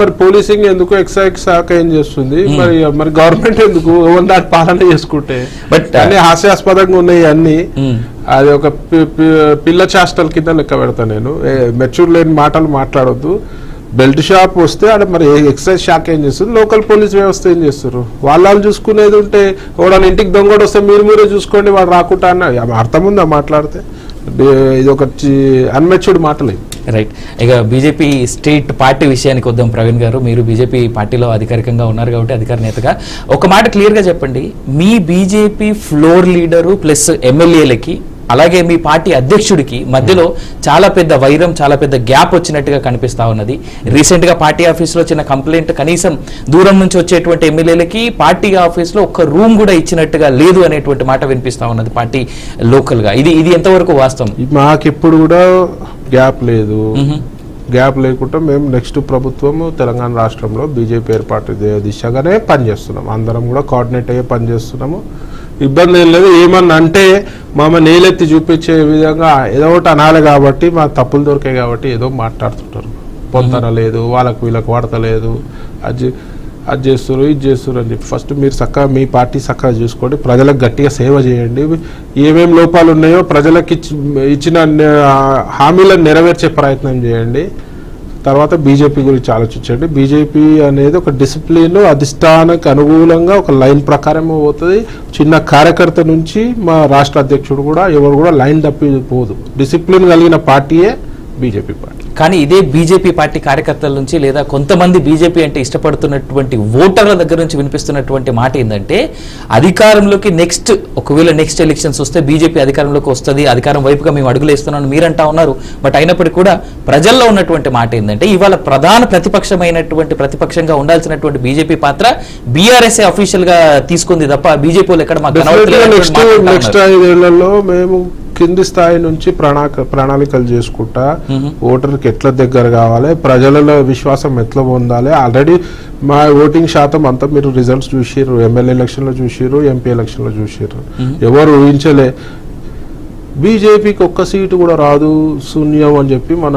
మరి పోలీసింగ్ ఎందుకు ఎక్సైజ్ శాఖ ఏం చేస్తుంది, మరి గవర్నమెంట్ ఎందుకు దాటి పాలన చేసుకుంటే? బట్ అన్ని హాస్యాస్పదంగా ఉన్నాయి అన్ని. అది ఒక పిల్ల చేష్టల కింద లెక్క పెడతా నేను. మెచ్యూర్ లేని మాటలు మాట్లాడొద్దు. బెల్ట్ షాప్ వస్తే అక్కడ మరి ఎక్సైజ్ శాఖ ఏం చేస్తుంది, లోకల్ పోలీస్ వ్యవస్థ ఏం చేస్తారు? వాళ్ళు చూసుకునేది ఉంటే వాడు ఇంటికి దొంగడు వస్తే మీరే చూసుకోండి వాడు రాకుండా అన్న అర్థం ఉందా మాట్లాడితే? ఇది ఒక అన్మెచ్యూర్డ్ మాటలే. రైట్. ఇక బీజేపీ స్టేట్ పార్టీ విషయానికి వద్దాం. ప్రవీణ్ గారు, మీరు బీజేపీ పార్టీలో అధికారికంగా ఉన్నారు కాబట్టి అధికార నేతగా ఒక మాట క్లియర్గా చెప్పండి. మీ బీజేపీ ఫ్లోర్ లీడరు ప్లస్ ఎమ్మెల్యేలకి అలాగే మీ పార్టీ అధ్యక్షుడికి మధ్యలో చాలా పెద్ద వైరం, చాలా పెద్ద గ్యాప్ వచ్చినట్టుగా కనిపిస్తా ఉన్నది. రీసెంట్గా పార్టీ ఆఫీస్లో చిన్న కంప్లైంట్, కనీసం దూరం నుంచి వచ్చేటువంటి ఎమ్మెల్యేలకి పార్టీ ఆఫీస్లో ఒక్క రూమ్ కూడా ఇచ్చినట్టుగా లేదు అనేటువంటి మాట వినిపిస్తా ఉన్నది పార్టీ లోకల్గా. ఇది ఎంతవరకు వాస్తవం? మాకెప్పుడు కూడా గ్యాప్ లేదు. గ్యాప్ లేకుండా మేము నెక్స్ట్ ప్రభుత్వం తెలంగాణ రాష్ట్రంలో బీజేపీ ఏర్పాటు దిశగానే పనిచేస్తున్నాము. అందరం కూడా కోఆర్డినేట్ అయ్యే పనిచేస్తున్నాము. ఇబ్బంది ఏం లేదు. ఏమన్నా అంటే నేలెత్తి చూపించే విధంగా ఏదో ఒకటి అనాలి కాబట్టి మా తప్పులు దొరికాయి కాబట్టి ఏదో మాట్లాడుతుంటారు. పొందన లేదు, వాళ్ళకు వీళ్ళకి వాడతలేదు, అది చేస్తారు ఇది చేస్తారు అని చెప్పి. ఫస్ట్ మీరు చక్కగా మీ పార్టీ చక్కగా చూసుకోండి, ప్రజలకు గట్టిగా సేవ చేయండి. ఏమేమి లోపాలు ఉన్నాయో ప్రజలకు ఇచ్చిన హామీలను నెరవేర్చే ప్రయత్నం చేయండి. తర్వాత బీజేపీ గురించి ఆలోచించండి. బీజేపీ అనేది ఒక డిసిప్లిన్, అధిష్టానానికి అనుకూలంగా ఒక లైన్ ప్రకారం పోతుంది. చిన్న కార్యకర్త నుంచి మా రాష్ట్ర అధ్యక్షుడు కూడా ఎవరు కూడా లైన్ తప్పిపోదు. డిసిప్లిన్ కలిగిన పార్టీయే బీజేపీ పార్టీ. కానీ ఇదే బీజేపీ పార్టీ కార్యకర్తల నుంచి లేదా కొంతమంది బీజేపీ అంటే ఇష్టపడుతున్నటువంటి ఓటర్ల దగ్గర నుంచి వినిపిస్తున్నటువంటి మాట ఏంటంటే, అధికారంలోకి ఒకవేళ నెక్స్ట్ ఎలక్షన్స్ వస్తే బీజేపీ అధికారంలోకి వస్తుంది, అధికారం వైపుగా మేము అడుగులేస్తున్నాం మీరంటా ఉన్నారు. బట్ అయినప్పటికీ కూడా ప్రజల్లో ఉన్నటువంటి మాట ఏంటంటే, ఇవాళ ప్రధాన ప్రతిపక్షంగా ఉండాల్సినటువంటి బీజేపీ పాత్ర బీఆర్ఎస్ అఫీషియల్ గా తీసుకుంది తప్ప బీజేపీ వాళ్ళు ఎక్కడ నెక్స్ట్ 5 ఏళ్లలో మేము కింది స్థాయి నుంచి ప్రణాళికలు చేసుకుంటా ఓటర్కి ఎట్లా దగ్గర కావాలి, ప్రజలలో విశ్వాసం ఎట్లా పొందాలి. ఆల్రెడీ మా ఓటింగ్ శాతం అంతా మీరు రిజల్ట్స్ చూసిర్రు, ఎమ్మెల్యే ఎలక్షన్లో చూసిర్రు, ఎంపీ ఎలక్షన్లో చూసిర్రు. ఎవరు ఊహించలే బీజేపీకి ఒక్క సీటు కూడా రాదు, శూన్యం అని చెప్పి మన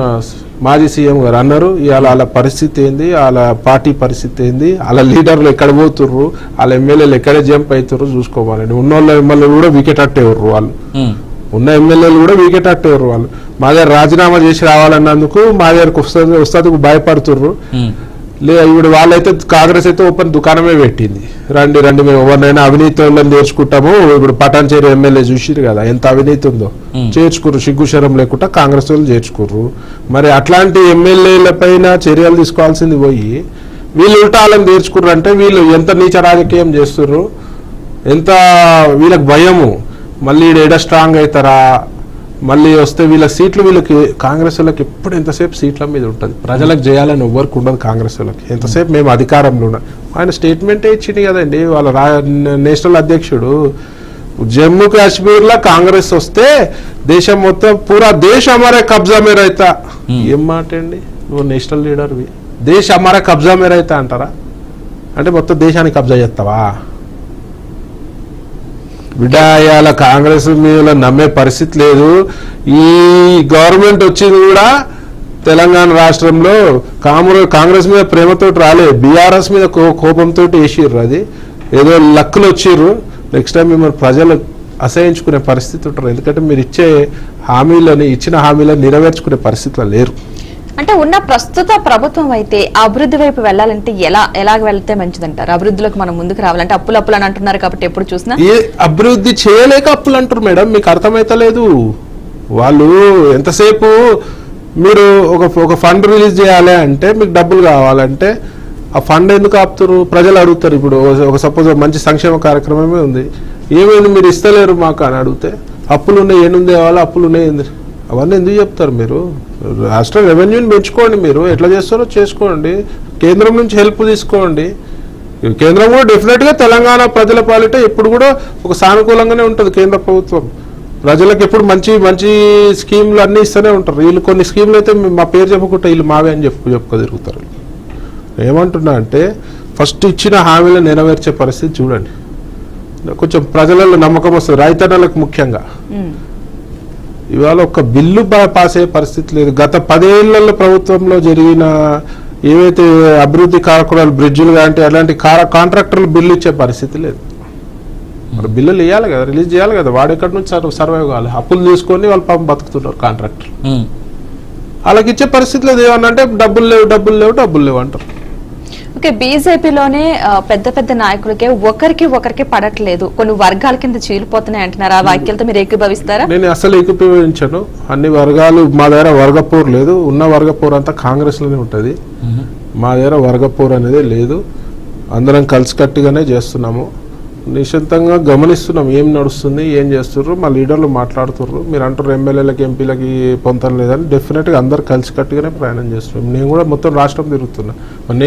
మాజీ సీఎం గారు అన్నారు. ఇవాళ వాళ్ళ పరిస్థితి ఏంది, వాళ్ళ పార్టీ పరిస్థితి ఏంది, వాళ్ళ లీడర్లు ఎక్కడ పోతుర్రు, వాళ్ళ ఎమ్మెల్యేలు ఎక్కడ జంప్ అవుతుర్రు చూసుకోవాలండి. ఉన్నోళ్ళ ఎమ్మెల్యేలు కూడా వికెట్ అట్టేవారు, వాళ్ళు ఉన్న ఎమ్మెల్యేలు కూడా వికెట్ అట్టేవారు. వాళ్ళు మా దగ్గర రాజీనామా చేసి రావాలన్నందుకు మా దగ్గరకు వస్తాదుకు భయపడుతుర్రు. ఇప్పుడు వాళ్ళైతే కాంగ్రెస్ అయితే ఓపెన్ దుకాణమే పెట్టింది, రండి మేము ఎవరినైనా అవినీతి వాళ్ళని చేర్చుకుంటాము. ఇప్పుడు పటాన్చేరు ఎమ్మెల్యే చూసిరు కదా ఎంత అవినీతి ఉందో, చేర్చుకుర్రు, సిగ్గుశరం లేకుండా కాంగ్రెస్ వాళ్ళు చేర్చుకుర్రు. మరి అట్లాంటి ఎమ్మెల్యేల పైన చర్యలు తీసుకోవాల్సింది పోయి వీళ్ళు ఉల్టాలను తీర్చుకుర్రు అంటే వీళ్ళు ఎంత నీచ రాజకీయం చేస్తుర్రు, ఎంత వీళ్ళకి భయము. మళ్ళీ ఏడ స్ట్రాంగ్ అవుతారా, మళ్ళీ వస్తే వీళ్ళ సీట్లు, వీళ్ళకి కాంగ్రెస్ వాళ్ళకి ఎప్పుడు ఎంతసేపు సీట్ల మీద ఉంటుంది. ప్రజలకు చేయాలని ఎవ్వరికి ఉండదు కాంగ్రెస్ వాళ్ళకి, ఎంతసేపు మేము అధికారంలో ఉన్నాం. ఆయన స్టేట్మెంటే ఇచ్చింది కదండి వాళ్ళ నేషనల్ అధ్యక్షుడు, జమ్మూ కాశ్మీర్లో కాంగ్రెస్ వస్తే దేశం మొత్తం పూరా దేశ్ హమారే కబ్జా మే రైతా. ఏం మాట అండి, నువ్వు నేషనల్ లీడర్వి, దేశ్ హమారా కబ్జా మే రైతా అంటారా? అంటే మొత్తం దేశానికి కబ్జా చేస్తావా? విడాయాల కాంగ్రెస్ మీద నమ్మే పరిస్థితి లేదు. ఈ గవర్నమెంట్ వచ్చింది కూడా తెలంగాణ రాష్ట్రంలో కాంగ్రెస్ మీద ప్రేమతో రాలే, బీఆర్ఎస్ మీద కోపంతో వేసిర్రు. అది ఏదో లక్కులు వచ్చిర్రు. నెక్స్ట్ టైం మిమ్మల్ని ప్రజలు అసహించుకునే పరిస్థితి ఉంటారు. ఎందుకంటే మీరు ఇచ్చిన హామీలను నెరవేర్చుకునే పరిస్థితిలో లేరు. అంటే ఉన్న ప్రస్తుత ప్రభుత్వం అయితే అభివృద్ధి వైపు వెళ్ళాలంటే ఎలాగ వెళ్తే మంచిదంటారు? అభివృద్ధిలోకి మనం ముందుకు రావాలంటే అప్పులు అని అంటున్నారు కాబట్టి ఎప్పుడు చూసినా అభివృద్ధి చేయలేక అప్పులు అంటారు మేడం. మీకు అర్థమైతలేదు. వాళ్ళు ఎంతసేపు మీరు ఒక ఫండ్ రిలీజ్ చేయాలి అంటే మీకు డబ్బులు కావాలంటే ఆ ఫండ్ ఎందుకు ఆపుతారు? ప్రజలు అడుగుతారు. ఇప్పుడు ఒక సపోజ్ మంచి సంక్షేమ కార్యక్రమమే ఉంది, ఏమైంది మీరు ఇస్తలేరు మాకు అని అడిగితే, అప్పులు ఉన్నాయి, ఏనుంది కావాలి, అప్పులు ఉన్నాయి, అవన్నీ ఎందుకు చెప్తారు? మీరు రాష్ట్ర రెవెన్యూని పెంచుకోండి, మీరు ఎట్లా చేస్తారో చేసుకోండి, కేంద్రం నుంచి హెల్ప్ తీసుకోండి. కేంద్రం కూడా డెఫినెట్గా తెలంగాణ ప్రజల పాలిట ఎప్పుడు కూడా ఒక సానుకూలంగానే ఉంటుంది కేంద్ర ప్రభుత్వం. ప్రజలకు ఎప్పుడు మంచి మంచి స్కీమ్లు అన్నీ ఇస్తూనే ఉంటారు. వీళ్ళు కొన్ని స్కీమ్లు అయితే మా పేరు చెప్పకుండా వీళ్ళు మావే అని చెప్పుకో తిరుగుతారు. ఏమంటున్నా అంటే ఫస్ట్ ఇచ్చిన హామీలను నెరవేర్చే పరిస్థితి చూడండి, కొంచెం ప్రజలలో నమ్మకం వస్తుంది, రైతన్నలకు ముఖ్యంగా. ఇవాళ ఒక బిల్లు పాస్ అయ్యే పరిస్థితి లేదు. గత 10 ఏళ్లలో ప్రభుత్వంలో జరిగిన ఏవైతే అభివృద్ధి కార్యక్రమాలు బ్రిడ్జిలు అంటే అలాంటి కాంట్రాక్టర్లు బిల్లు ఇచ్చే పరిస్థితి లేదు. మరి బిల్లులు ఇవ్వాలి కదా, రిలీజ్ చేయాలి కదా, వాడు ఎక్కడి నుంచి సర్వైవ్ కావాలి, అప్పులు తీసుకొని వాళ్ళు పాపం బతుకుతున్నారు కాంట్రాక్టర్. వాళ్ళకి ఇచ్చే పరిస్థితి లేదు. ఏమన్నా అంటే డబ్బులు లేవు అంటారు. ఓకే, బీజేపీలోనే పెద్ద పెద్ద నాయకులకే ఒకరికి పడట్లేదు, కొన్ని వర్గాల కింద చీలిపోతున్నాయి అంటున్నారు. ఆ వాక్యాలతో మీరు ఏకీభవిస్తారా? నేను అసలు ఏకీభవించను. అన్ని వర్గాలు, మా దగ్గర వర్గపోరు లేదు. ఉన్న వర్గపోరు అంతా కాంగ్రెస్ లోనే ఉంటది. మా దగ్గర వర్గపోరు అనేది లేదు. అందరం కలిసికట్టుగానే చేస్తున్నాము. నిశ్చితంగా గమనిస్తున్నాం ఏం నడుస్తుంది, ఏం చేస్తుర్రు, మా లీడర్లు మాట్లాడుతుర్రు. మీరు అంటారు ఎమ్మెల్యేలకి ఎంపీలకి పొంతం లేదని. డెఫినెట్గా అందరు కలిసికట్టుగానే ప్రయాణం చేస్తున్నాం. నేను కూడా మొత్తం రాష్ట్రం తిరుగుతున్నా. నేను